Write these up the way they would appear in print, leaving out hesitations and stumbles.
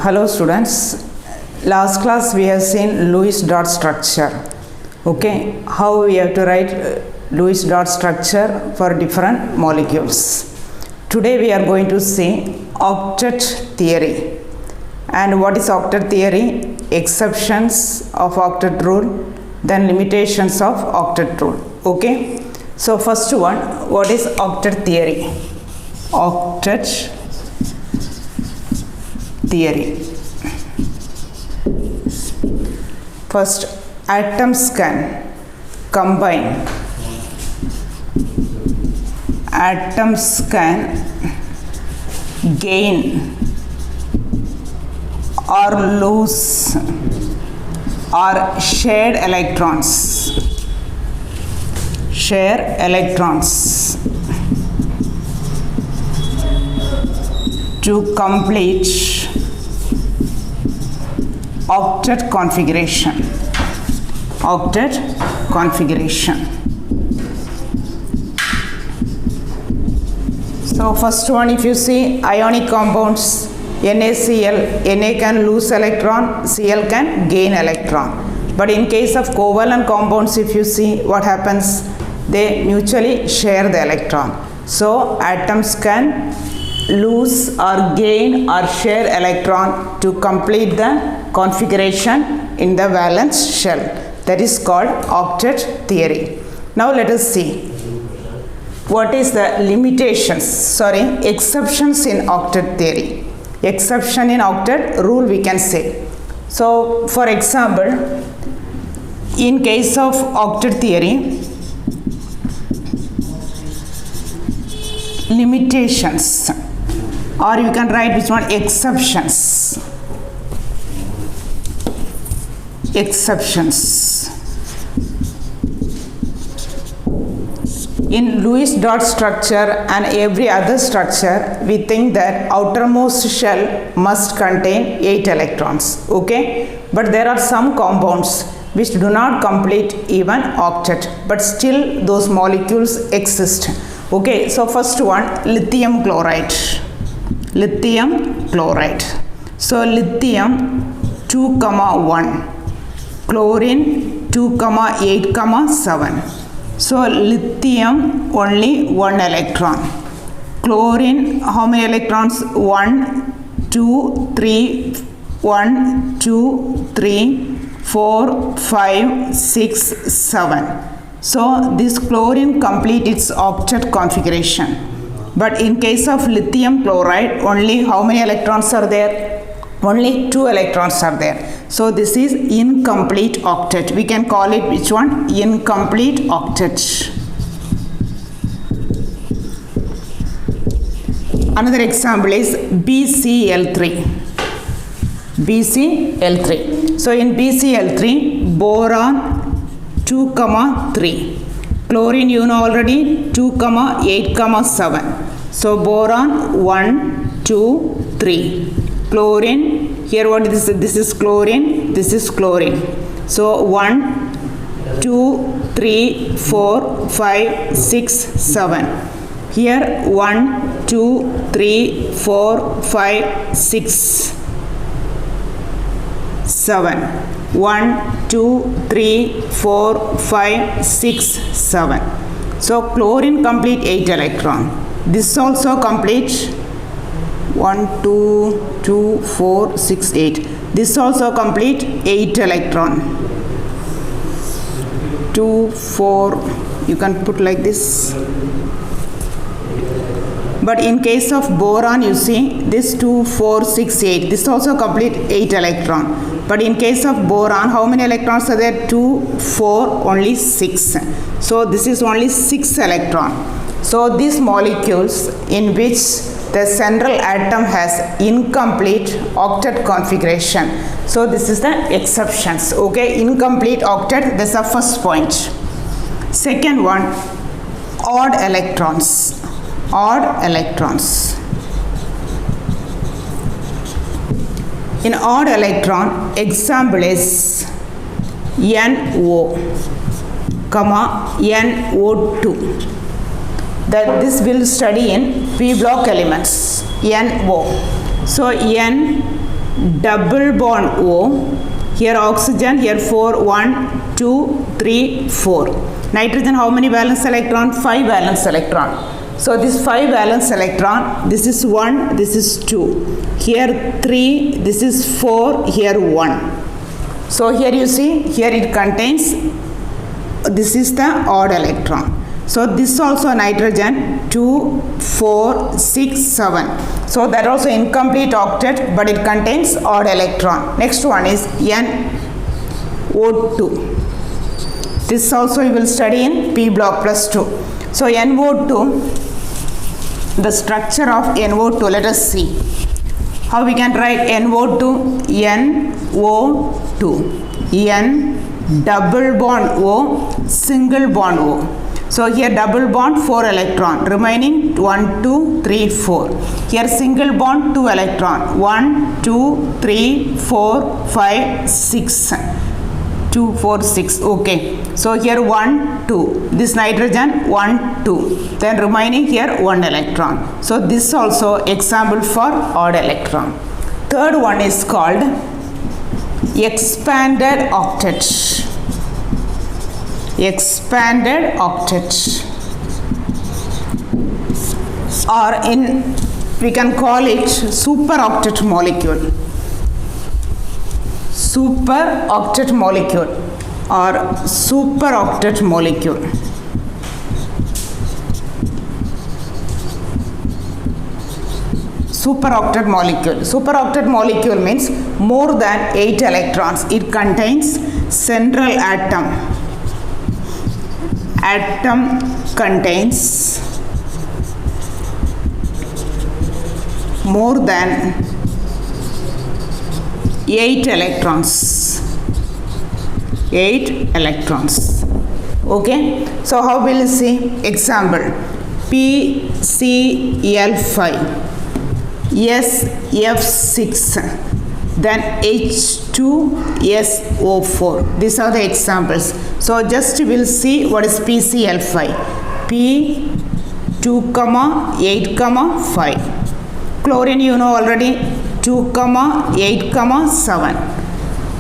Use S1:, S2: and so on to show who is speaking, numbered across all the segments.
S1: Hello students, last class we have seen Lewis dot structure. Okay, how we have to write Lewis dot structure for different molecules. Today we are going to see octet theory. And what is octet theory? Exceptions of octet rule, then limitations of octet rule. Okay, so first one, what is octet theory? Octet theory. First, atoms can combine. Atoms can gain or lose or share electrons. Share electrons to complete octet configuration. Octet configuration. So first one, if you see ionic compounds, NaCl, Na can lose electron, Cl can gain electron. But in case of covalent compounds, if you see what happens, they mutually share the electron. So atoms can lose or gain or share electron to complete the configuration in the valence shell. That is called octet theory. Now let us see what is the exceptions in octet theory. Exception in octet rule we can say. So for example, in case of octet theory, limitations, or you can write which one? Exceptions. Exceptions. In Lewis dot structure and every other structure, we think that outermost shell must contain 8 electrons. Okay, but there are some compounds which do not complete even octet, but still those molecules exist. Okay, so first one, lithium chloride. Lithium chloride. So lithium 2, 1, chlorine 2, 8, 7. So lithium only 1 electron. Chlorine how many electrons? 1, 2, 3, 1, 2, 3, 4, 5, 6, 7. So this chlorine complete its octet configuration. But in case of lithium chloride, only how many electrons are there? Only 2 electrons are there. So this is incomplete octet. We can call it which one? Incomplete octet. Another example is BCl3. BCl3. So in BCl3, boron 2, 3. Chlorine you know already, 2, 8, 7. So boron 1, 2, 3. Chlorine, here what is this? This is chlorine, this is chlorine. So 1, 2, 3, 4, 5, 6, 7. Here 1, 2, 3, 4, 5, 6, 7. 1, 2, 3, 4, 5, 6, 7. So chlorine complete 8 electron. This also complete 1, 2, 2, 4, 6, 8. This also complete 8 electron. 2, 4, you can put like this. But in case of boron, you see this 2, 4, 6, 8. This also complete 8 electron. But in case of boron, how many electrons are there? 2, 4, only 6. So this is only 6 electron. So these molecules in which the central atom has incomplete octet configuration. So this is the exceptions. Okay, incomplete octet, that's the first point. Second one, odd electrons. Odd electrons. In odd electron, example is NO, NO2. That this will study in P block elements, NO. So N double bond O. Here oxygen, here 4, 1, 2, 3, 4. Nitrogen, how many valence electron? 5 valence electron. So this 5 valence electron, this is 1, this is 2. Here 3, this is 4, here 1. So here you see, here it contains, this is the odd electron. So this also nitrogen 2, 4, 6, 7. So that also incomplete octet, but it contains odd electron. Next one is NO2. This also you will study in P block plus 2. So NO2, the structure of NO2, let us see. How we can write NO2, NO2, N double bond O, single bond O. So here double bond 4 electron, remaining 1, 2, 3, 4. Here single bond 2 electron, 1, 2, 3, 4, 5, 6. 2, 4, 6. Okay. So here 1, 2. This nitrogen 1, 2. Then remaining here 1 electron. So this also example for odd electron. Third one is called expanded octet. Expanded octet, or we can call it super octet molecule. Super octet molecule or super octet molecule. Super octet molecule. Super octet molecule means more than 8 electrons. It contains central atom. Atom contains more than 8 electrons. 8 electrons. Okay. So how will you see? Example, PCl5, SF6, then H2SO4. These are the examples. So just we'll see what is PCl5. P2, 8, 5. Chlorine you know already, 2, 8, 7.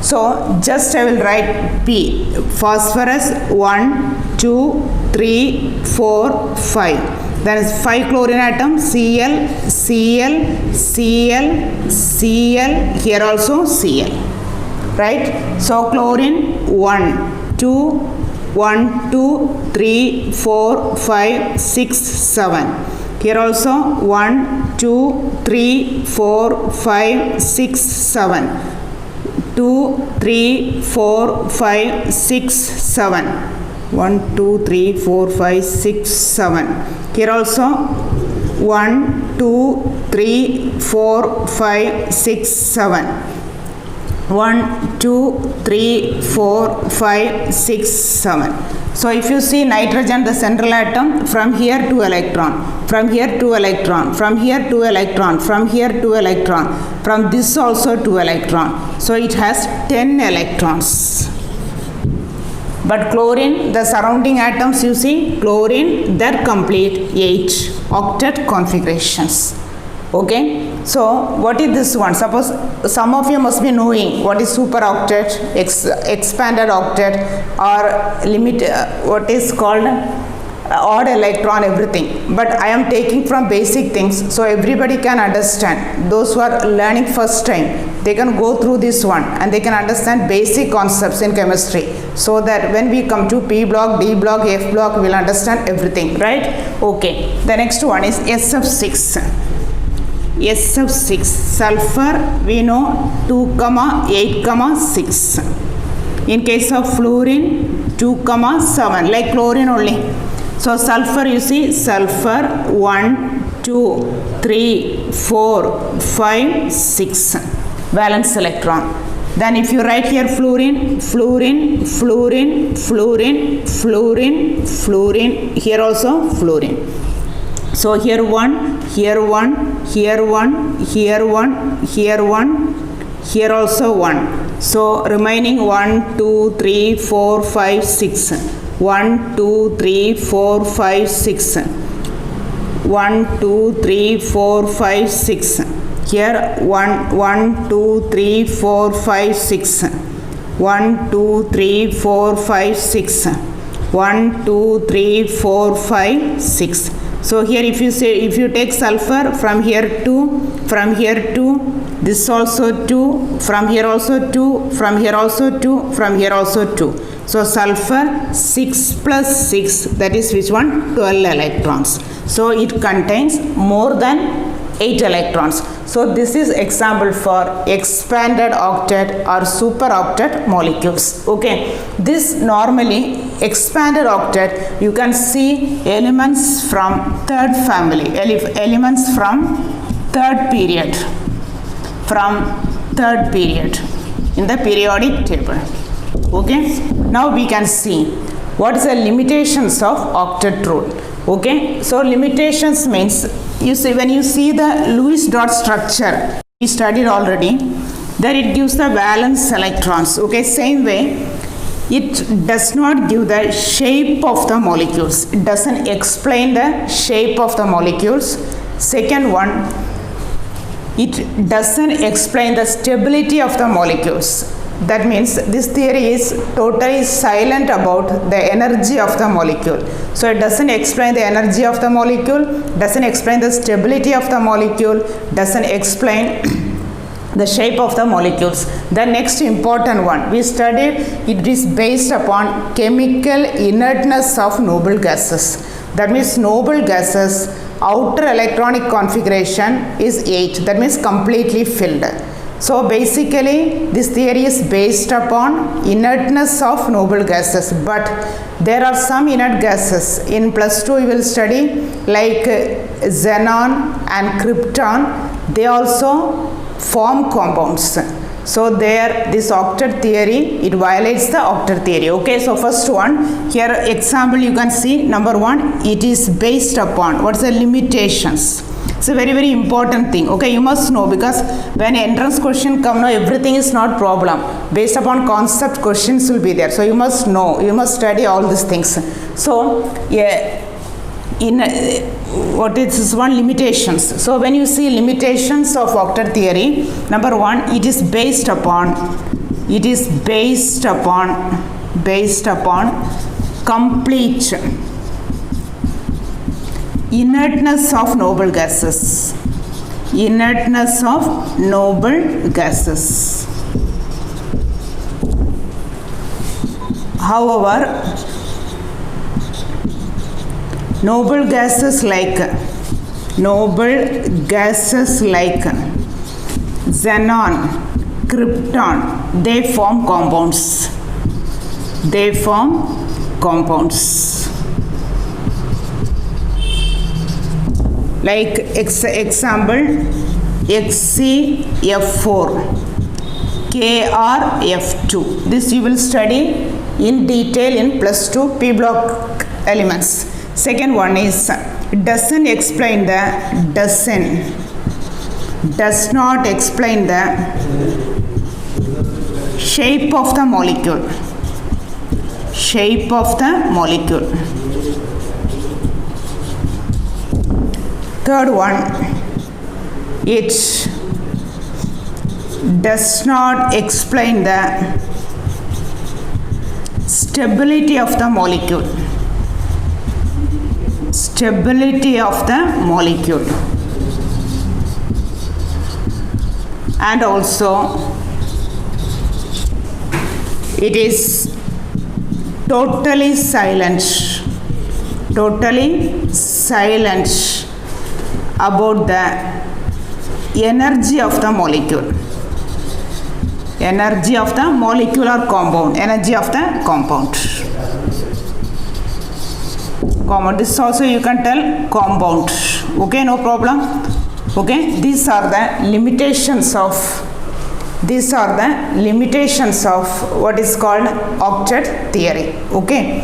S1: So just I will write P. Phosphorus 1, 2, 3, 4, 5. Then is 5 chlorine atom, Cl, Cl, Cl, Cl, here also Cl. Right? So chlorine 1, 2, 1, 2, 3, 4, 5, 6, 7. Here also 1, 2, 3, 4, 5, 6, 7. 2, 3, 4, 5, 6, 7. 1, 2, 3, 4, 5, 6, 7. Here also 1, 2, 3, 4, 5, 6, 7. 1, 2, 3, 4, 5, 6, 7. So if you see nitrogen, the central atom, from here 2 electron, from here 2 electron, from here 2 electron, from here 2 electron, from this also 2 electron. So it has 10 electrons. But chlorine, the surrounding atoms you see, chlorine, that complete 8 octet configurations. Okay. So what is this one? Suppose some of you must be knowing what is super octet, expanded octet, or limit, what is called odd electron, everything. But I am taking from basic things so everybody can understand. Those who are learning first time, they can go through this one and they can understand basic concepts in chemistry, so that when we come to P block, D block, F block, we will understand everything, right? Okay. The next one is SF6. SF6, sulfur we know 2, 8, 6. In case of fluorine 2, 7, like chlorine only. So sulfur you see, sulfur 1, 2, 3, 4, 5, 6 valence electron. Then if you write here fluorine, fluorine, fluorine, fluorine, fluorine, fluorine, here also fluorine. So here 1, here 1, here 1, here 1, here 1, here also 1. So remaining 1, 2, 3, 4, 5, 6. 1, 2, 3, 4, 5, 6. 1, 2, 3, 4, 5, 6. Here 1, 2, 3, 4, 5, 6. 1, 2, 3, 4, 5, 6. 1, 2, 3, 4, 5, 6. So here if you take sulfur from here 2, from here 2, this also 2, from here also 2, from here also 2, from here also 2. So sulfur 6 plus 6, that is which one? 12 electrons. So it contains more than 8 electrons. So this is example for expanded octet or superoctet molecules. Okay, this normally expanded octet, you can see elements from third family, elements from third period, in the periodic table. Okay, now we can see what is the limitations of octet rule. Okay, so limitations means, you see, when you see the Lewis dot structure, we studied already, that it gives the valence electrons. Okay, same way, it does not give the shape of the molecules. It doesn't explain the shape of the molecules. Second one, it doesn't explain the stability of the molecules. That means this theory is totally silent about the energy of the molecule. So it doesn't explain the energy of the molecule, doesn't explain the stability of the molecule, doesn't explain the shape of the molecules. The next important one we studied, it is based upon chemical inertness of noble gases. That means noble gases outer electronic configuration is 8, that means completely filled. So basically this theory is based upon inertness of noble gases, but there are some inert gases. In plus 2 you will study like xenon and krypton, they also form compounds. So there, this octet theory, it violates the octet theory. Okay, so first one, here example you can see, number 1, it is based upon, what's the limitations? It's a very important thing. Okay, you must know, because when entrance question come now, everything is not problem. Based upon concept questions will be there. So you must know, you must study all these things. So yeah, in what is this one, limitations. So when you see limitations of octet theory, number 1, it is based upon complete inertness of noble gases. Inertness of noble gases. However, noble gases like xenon, krypton, they form compounds. Like example, XCF4, KRF2. This you will study in detail in plus 2 P block elements. Second one is does not explain the shape of the molecule. Third one, it does not explain the stability of the molecule. And also it is totally silent about the energy of the molecule. Energy of the molecular compound. Energy of the compound. This also you can tell compound. Okay, no problem. Okay, these are the limitations of what is called octet theory. Okay.